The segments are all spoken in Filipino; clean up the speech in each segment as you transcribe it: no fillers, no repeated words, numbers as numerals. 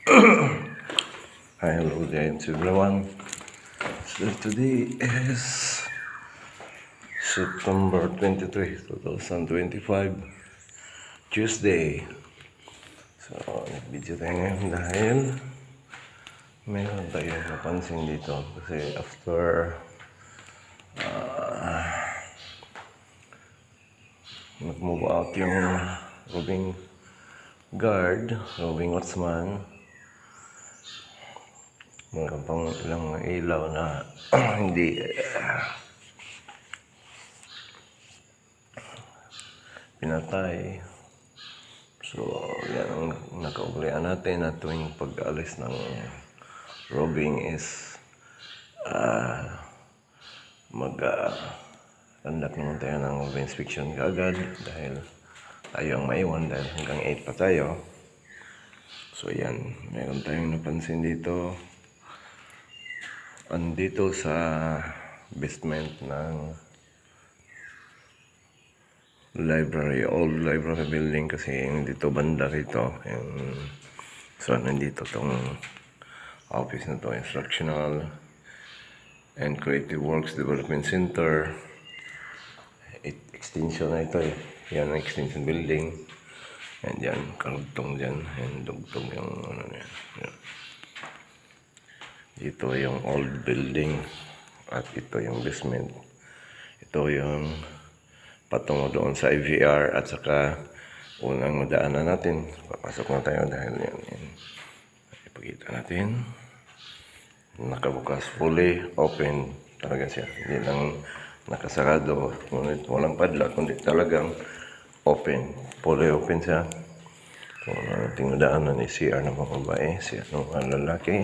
Hi, hello there to everyone. So today is September 23, 2025, Tuesday. So, nag-video tayo ngayon dahil meron tayong napansin dito kasi after nag-move out yung roving watchman, meron pang ilang ilaw na hindi pinatay. So, yan ang nakaugalian natin na tuwing pag-alis ng roving is mag-conduct naman tayo ng inspection kaagad dahil tayo ang maiwan dahil hanggang 8 pa tayo. So, yan. Meron tayong napansin dito. Andito sa basement ng old library building kasi yung dito banda rito. So, nandito tong office na to, Instructional and Creative Works Development Center. Extension na ito eh. Yan ang extension building. And yan, karugtong dyan. And dugtong yung ano yan. Yan. Ito yung old building. At ito yung basement. Ito yung patungo doon sa IVR at saka unang madaanan natin. Papasok na tayo dahil yan. Ipakita natin. Nakabukas, fully open talaga siya. Hindi lang nakasarado, ngunit walang padlock, kundi talagang open. Fully open siya. So, ating madaanan ni CR ng mga babae, CR ng mga lalaki.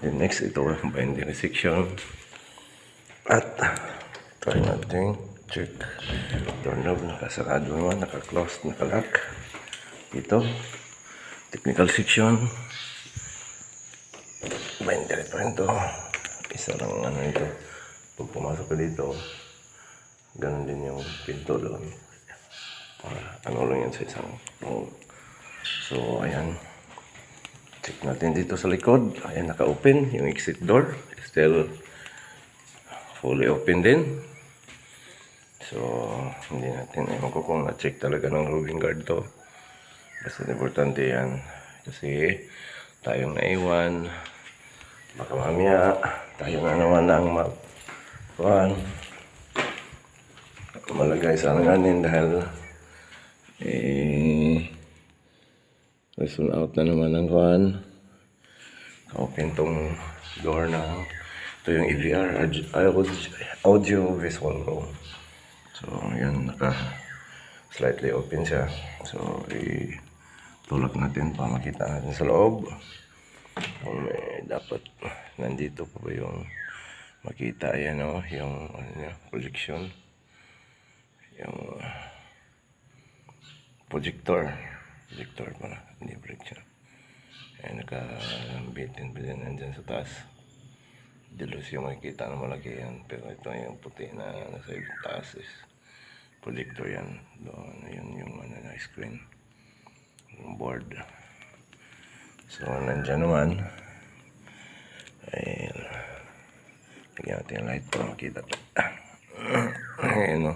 Then next, ito ang bindery section. At try natin check. Doorknob, nakasarado naman, naka-close, naka-lock. Ito, technical section. Bindery pa rin ito. Isa lang ano ito. Pag pumasok ka dito, ganun din yung pinto doon. Ano lang yan sa isang room. So, ayan. Check natin dito sa likod. Ayan, naka-open. Yung exit door. Still fully open din. So, hindi natin ewan ko kung na-check talaga ng roving guard to. Basta importante yan. Kasi tayong naiwan. Baka mamaya tayo na naman ang malagay sa alanganin dahil listen out na naman ang open tong door na ito yung EVR audio visual room. So yan, naka slightly open siya. So itulak natin para makita natin sa loob kung may dapat nandito pa ba yung makita. Yan o, yung projection, yung projector pala, hindi projection. Ayan, naka-built-in nandyan sa taas. Dilos yung makikita na malaki yan, pero ito yung puti na nasa taas is projector yan. Doon, yun yung ano na screen, yung board. So, nandyan naman ay lagyan natin yung light para makita ito. Ayan o,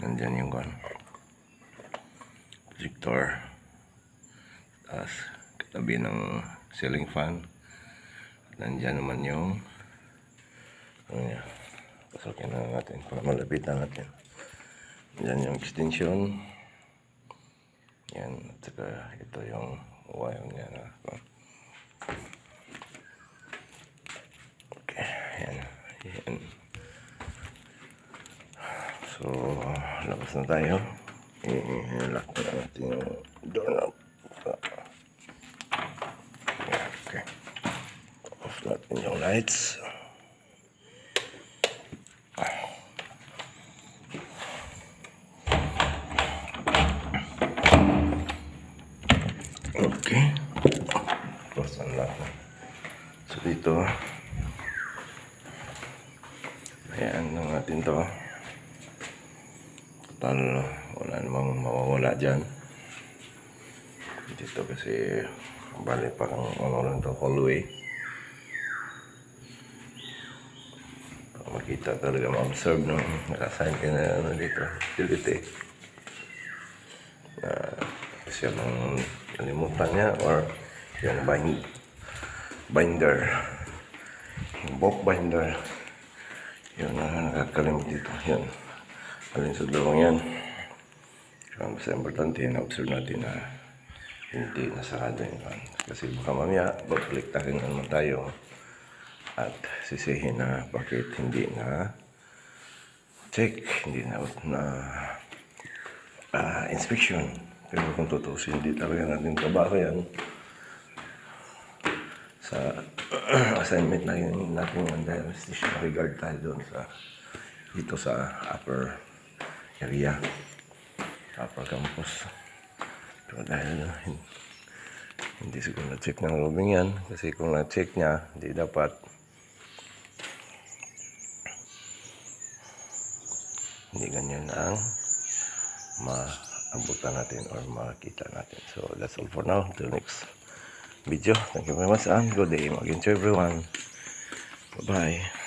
nandyan yung projector, tapos katabi ng ceiling fan. At nandyan naman yung pasokin na natin para malapitan natin. Nandyan yung extension yan, at saka ito yung wire niya na okay, yan. So, labas na tayo. I-lock na natin yung doorknob. Okay. Off natin yung lights. Okay. Close and lock. So, dito ayan lang natin to. Total, wala namang mawawala dyan dito kasi Bali parang ano lang to, hallway. Para makita talaga, ma-observe nung nakasign ka na ano dito, utility. Kasi yung kalimutan niya or yung binder, yung bulk binder, yun na nakakalimut dito. Yan, alin sa dalawang yan. Basta importante na observe natin na hindi nasarado yun. Kasi baka mamaya babalik-takin naman tayo at sisihin na bakit hindi na check, hindi na inspection. Pero kung tutusin, hindi talaga natin trabaho yan sa assignment na yun natin yung diagnostic regard tayo doon sa dito sa upper area, upper campus. So dahil hindi siguro na-check ng Robing yan, kasi kung na-check niya, hindi dapat hindi ganyan ang maabutan natin or makita natin. So that's all for now. Till next video. Thank you very much and good day. Mag-enjoy everyone. Bye-bye.